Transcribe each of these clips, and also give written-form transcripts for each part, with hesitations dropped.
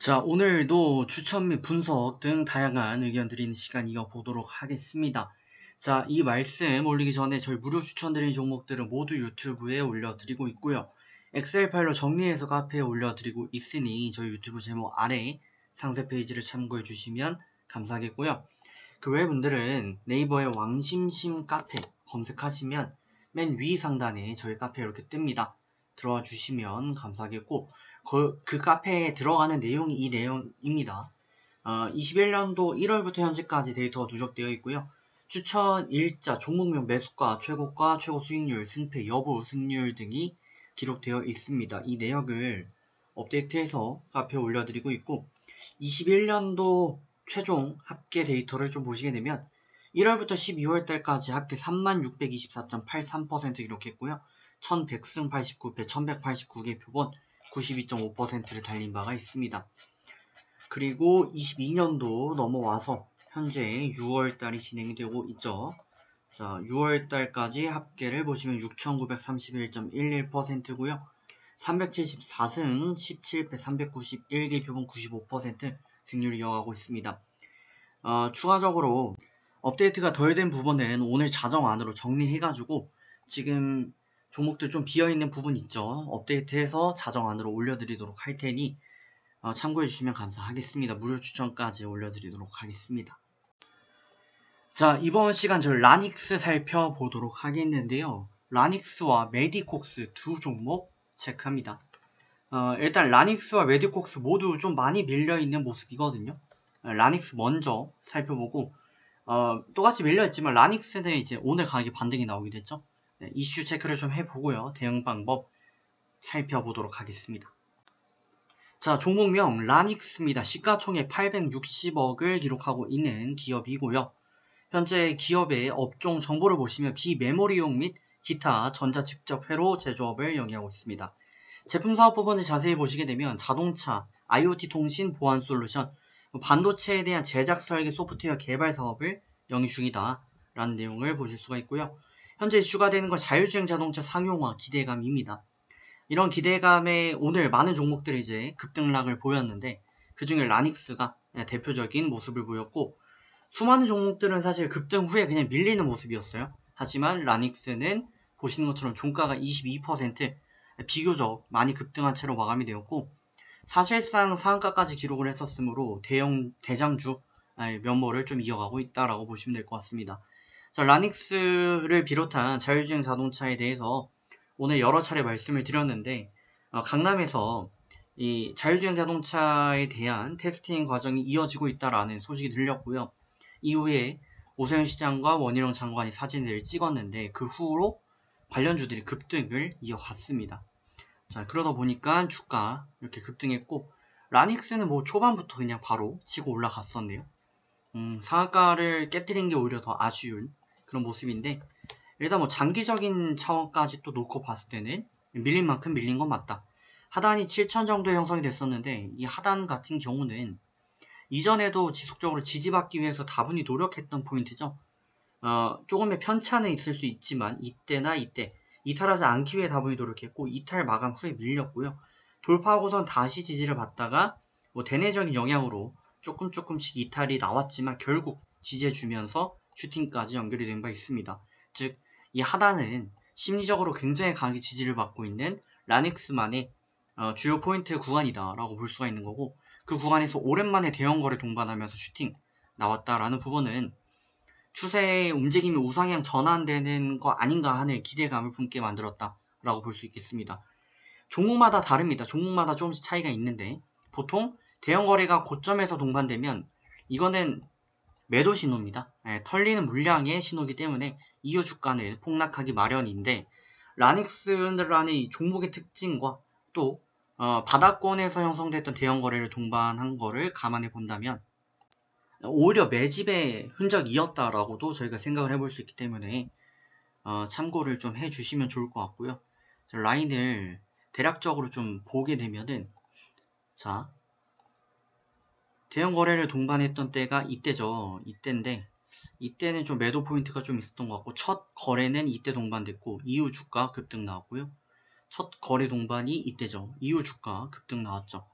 자, 오늘도 추천 및 분석 등 다양한 의견 드리는 시간 이어보도록 하겠습니다. 자, 이 말씀 올리기 전에 저희 무료 추천드리는 종목들은 모두 유튜브에 올려드리고 있고요. 엑셀 파일로 정리해서 카페에 올려드리고 있으니 저희 유튜브 제목 아래 상세 페이지를 참고해 주시면 감사하겠고요. 그 외 분들은 네이버에 왕심심 카페 검색하시면 맨 위 상단에 저희 카페 이렇게 뜹니다. 들어와 주시면 감사하겠고, 그 카페에 들어가는 내용이 이 내용입니다. 21년도 1월부터 현재까지 데이터가 누적되어 있고요. 추천 일자, 종목명 매수가, 최고가, 최고 수익률, 승패, 여부, 승률 등이 기록되어 있습니다. 이 내역을 업데이트해서 카페에 올려드리고 있고, 21년도 최종 합계 데이터를 좀 보시게 되면 1월부터 12월달까지 합계 3624.83% 기록했고요. 1100승 89패, 1189개 표본 92.5%를 달린 바가 있습니다. 그리고 22년도 넘어와서 현재 6월달이 진행이 되고 있죠. 자, 6월달까지 합계를 보시면 6931.11%고요. 374승 17패 391개 표본 95% 승률을 이어가고 있습니다. 추가적으로 업데이트가 덜 된 부분은 오늘 자정 안으로 정리해가지고 지금 종목들 좀 비어있는 부분 있죠. 업데이트해서 자정 안으로 올려드리도록 할 테니 참고해주시면 감사하겠습니다. 무료 추천까지 올려드리도록 하겠습니다. 자, 이번 시간 저희 라닉스 살펴보도록 하겠는데요. 라닉스와 메디콕스 두 종목 체크합니다. 일단 라닉스와 메디콕스 모두 좀 많이 밀려있는 모습이거든요. 라닉스 먼저 살펴보고 똑같이 밀려있지만 라닉스는 이제 오늘 가격이 반등이 나오게 됐죠. 네, 이슈 체크를 좀 해보고요. 대응 방법 살펴보도록 하겠습니다. 자, 종목명 라닉스입니다. 시가총액 860억을 기록하고 있는 기업이고요. 현재 기업의 업종 정보를 보시면 비메모리용 및 기타 전자 직접 회로 제조업을 영위하고 있습니다. 제품 사업 부분을 자세히 보시게 되면 자동차, IoT 통신, 보안 솔루션, 반도체에 대한 제작 설계 소프트웨어 개발 사업을 영위 중이다 라는 내용을 보실 수가 있고요. 현재 이슈가 되는 건 자율주행 자동차 상용화 기대감입니다. 이런 기대감에 오늘 많은 종목들이 이제 급등락을 보였는데 그 중에 라닉스가 대표적인 모습을 보였고, 수많은 종목들은 사실 급등 후에 그냥 밀리는 모습이었어요. 하지만 라닉스는 보시는 것처럼 종가가 22% 비교적 많이 급등한 채로 마감이 되었고, 사실상 상한가까지 기록을 했었으므로 대형 대장주 면모를 좀 이어가고 있다라고 보시면 될 것 같습니다. 자, 라닉스를 비롯한 자율주행 자동차에 대해서 오늘 여러 차례 말씀을 드렸는데 강남에서 이 자율주행 자동차에 대한 테스팅 과정이 이어지고 있다라는 소식이 들렸고요. 이후에 오세훈 시장과 원희룡 장관이 사진을 찍었는데 그 후로 관련주들이 급등을 이어갔습니다. 자, 그러다 보니까 주가 이렇게 급등했고, 라닉스는 뭐 초반부터 그냥 바로 치고 올라갔었네요. 상한가를 깨뜨린 게 오히려 더 아쉬운 그런 모습인데, 일단 뭐 장기적인 차원까지 또 놓고 봤을 때는 밀린 만큼 밀린 건 맞다. 하단이 7천 정도 형성이 됐었는데 이 하단 같은 경우는 이전에도 지속적으로 지지받기 위해서 다분히 노력했던 포인트죠. 조금의 편차는 있을 수 있지만 이때나 이때 이탈하지 않기 위해 다분히 노력했고, 이탈 마감 후에 밀렸고요. 돌파하고선 다시 지지를 받다가 뭐 대내적인 영향으로 조금씩 이탈이 나왔지만 결국 지지해주면서 슈팅까지 연결이 된 바 있습니다. 즉, 이 하단은 심리적으로 굉장히 강하게 지지를 받고 있는 라닉스만의 주요 포인트 구간이다 라고 볼 수가 있는 거고, 그 구간에서 오랜만에 대형거래 동반하면서 슈팅 나왔다라는 부분은 추세의 움직임이 우상향 전환되는 거 아닌가 하는 기대감을 품게 만들었다라고 볼 수 있겠습니다. 종목마다 다릅니다. 종목마다 조금씩 차이가 있는데 보통 대형거래가 고점에서 동반되면 이거는 매도 신호입니다. 털리는 물량의 신호이기 때문에 이후 주가는 폭락하기 마련인데, 라닉스라는 이 종목의 특징과 또 바닥권에서 형성됐던 대형거래를 동반한 거를 감안해 본다면 오히려 매집의 흔적이었다라고도 저희가 생각을 해볼 수 있기 때문에 참고를 좀 해주시면 좋을 것 같고요. 라인을 대략적으로 좀 보게 되면은, 자, 대형 거래를 동반했던 때가 이때죠. 이때인데 이때는 좀 매도 포인트가 좀 있었던 것 같고, 첫 거래는 이때 동반됐고 이후 주가 급등 나왔고요. 첫 거래 동반이 이때죠. 이후 주가 급등 나왔죠.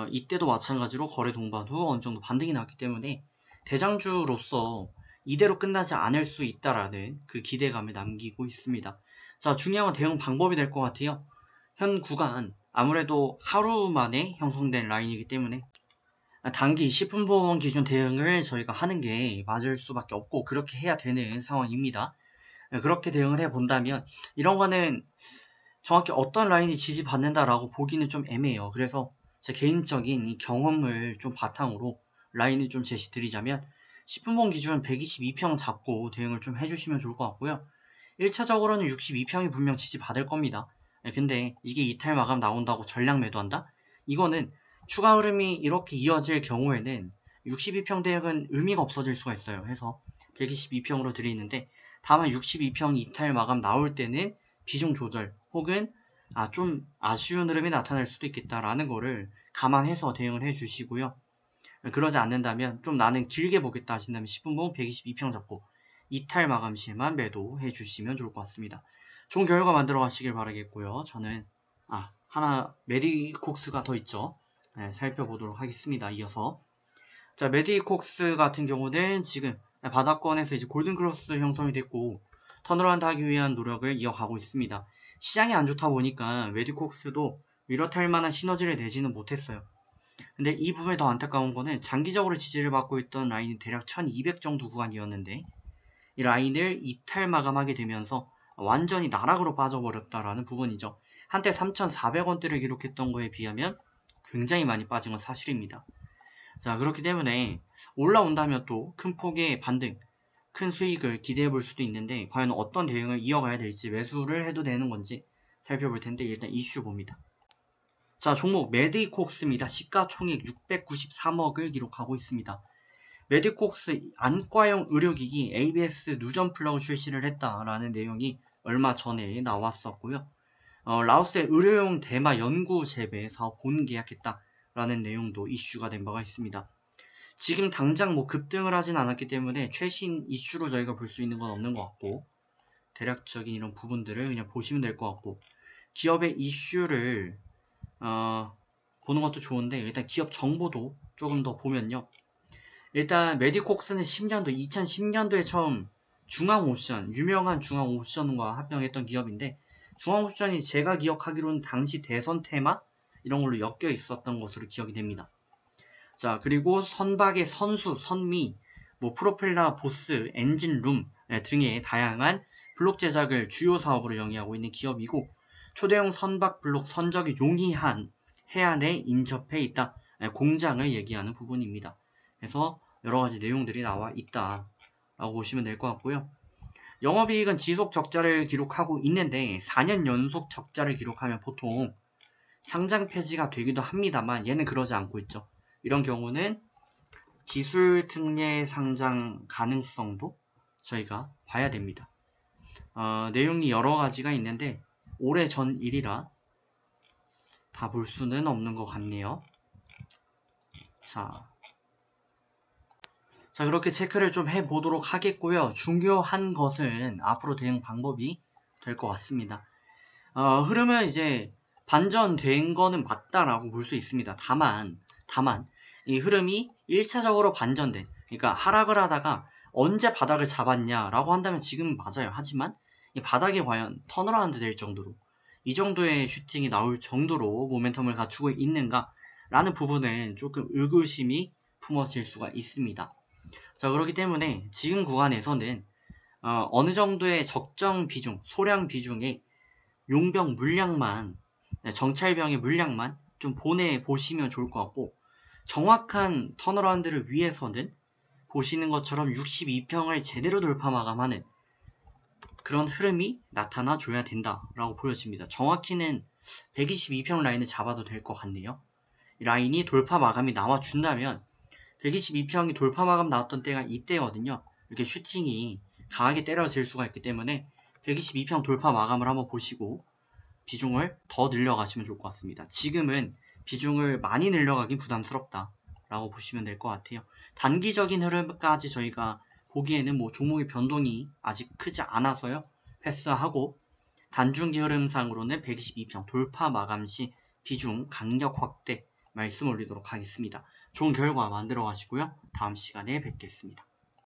이때도 마찬가지로 거래 동반 후 어느 정도 반등이 났기 때문에 대장주로서 이대로 끝나지 않을 수 있다라는 그 기대감을 남기고 있습니다. 자, 중요한 건 대응 방법이 될 것 같아요. 현 구간 아무래도 하루 만에 형성된 라인이기 때문에 단기 10분봉 기준 대응을 저희가 하는 게 맞을 수밖에 없고 그렇게 해야 되는 상황입니다. 그렇게 대응을 해본다면 이런 거는 정확히 어떤 라인이 지지받는다라고 보기는 좀 애매해요. 그래서 제 개인적인 이 경험을 좀 바탕으로 라인을 좀 제시드리자면 10분봉 기준 122평 잡고 대응을 좀 해주시면 좋을 것 같고요. 1차적으로는 62평이 분명 지지받을 겁니다. 근데 이게 이탈 마감 나온다고 전량 매도한다? 이거는 추가 흐름이 이렇게 이어질 경우에는 62평 대응은 의미가 없어질 수가 있어요. 해서 122평으로 드리는데 다만 62평 이탈 마감 나올 때는 비중 조절 혹은 좀 아쉬운 흐름이 나타날 수도 있겠다라는 거를 감안해서 대응을 해주시고요. 그러지 않는다면 좀 나는 길게 보겠다 하신다면 10분봉 122평 잡고 이탈 마감 시에만 매도해 주시면 좋을 것 같습니다. 좋은 결과 만들어 가시길 바라겠고요. 저는 하나 메디콕스가 더 있죠. 네, 살펴보도록 하겠습니다. 이어서 자, 메디콕스 같은 경우는 지금 바닥권에서 이제 골든크로스 형성이 됐고 턴어라운드 하기 위한 노력을 이어가고 있습니다. 시장이 안 좋다 보니까 메디콕스도 위로탈 만한 시너지를 내지는 못했어요. 근데 이 부분에 더 안타까운 거는 장기적으로 지지를 받고 있던 라인이 대략 1200 정도 구간이었는데 이 라인을 이탈 마감하게 되면서 완전히 나락으로 빠져버렸다라는 부분이죠. 한때 3,400원대를 기록했던 거에 비하면 굉장히 많이 빠진 건 사실입니다. 자, 그렇기 때문에 올라온다면 또 큰 폭의 반등, 큰 수익을 기대해 볼 수도 있는데 과연 어떤 대응을 이어가야 될지 매수를 해도 되는 건지 살펴볼 텐데 일단 이슈 봅니다. 자, 종목 메디콕스입니다. 시가총액 693억을 기록하고 있습니다. 메디콕스 안과용 의료기기 ABS 누전 플러그 출시를 했다라는 내용이 얼마 전에 나왔었고요. 라오스의 의료용 대마 연구 재배 사업 본계약했다라는 내용도 이슈가 된 바가 있습니다. 지금 당장 뭐 급등을 하진 않았기 때문에 최신 이슈로 저희가 볼 수 있는 건 없는 것 같고 대략적인 이런 부분들을 그냥 보시면 될 것 같고 기업의 이슈를 보는 것도 좋은데 일단 기업 정보도 조금 더 보면요. 일단 메디콕스는 2010년도에 처음 중앙오션, 유명한 중앙오션과 합병했던 기업인데 중앙오션이 제가 기억하기로는 당시 대선 테마 이런 걸로 엮여 있었던 것으로 기억이 됩니다. 자, 그리고 선박의 선수, 선미, 프로펠러, 보스, 엔진룸 등의 다양한 블록 제작을 주요 사업으로 영위하고 있는 기업이고 초대형 선박 블록 선적이 용이한 해안에 인접해 있다. 공장을 얘기하는 부분입니다. 그래서 여러가지 내용들이 나와 있다라고 보시면 될 것 같고요. 영업이익은 지속 적자를 기록하고 있는데 4년 연속 적자를 기록하면 보통 상장 폐지가 되기도 합니다만 얘는 그러지 않고 있죠. 이런 경우는 기술 특례 상장 가능성도 저희가 봐야 됩니다. 내용이 여러 가지가 있는데 오래 전 일이라 다 볼 수는 없는 것 같네요. 자, 그렇게 체크를 좀 해보도록 하겠고요. 중요한 것은 앞으로 대응 방법이 될 것 같습니다. 흐름은 이제 반전된 거는 맞다라고 볼 수 있습니다. 다만 이 흐름이 1차적으로 반전된, 그러니까 하락을 하다가 언제 바닥을 잡았냐라고 한다면 지금 맞아요. 하지만 이 바닥이 과연 턴어라운드 될 정도로 이 정도의 슈팅이 나올 정도로 모멘텀을 갖추고 있는가라는 부분은 조금 의구심이 품어질 수가 있습니다. 자, 그렇기 때문에 지금 구간에서는 어느 정도의 적정 비중, 소량 비중의 용병 물량만, 정찰병의 물량만 좀 보내보시면 좋을 것 같고 정확한 턴어라운드를 위해서는 보시는 것처럼 62평을 제대로 돌파 마감하는 그런 흐름이 나타나 줘야 된다라고 보여집니다. 정확히는 122평 라인을 잡아도 될 것 같네요. 이 라인이 돌파 마감이 나와준다면 122평이 돌파 마감 나왔던 때가 이때거든요. 이렇게 슈팅이 강하게 때려질 수가 있기 때문에 122평 돌파 마감을 한번 보시고 비중을 더 늘려가시면 좋을 것 같습니다. 지금은 비중을 많이 늘려가긴 부담스럽다 라고 보시면 될 것 같아요. 단기적인 흐름까지 저희가 보기에는 종목의 변동이 아직 크지 않아서요. 패스하고 단중기 흐름상으로는 122평 돌파 마감 시 비중 강력 확대 말씀 올리도록 하겠습니다. 좋은 결과 만들어 가시고요. 다음 시간에 뵙겠습니다.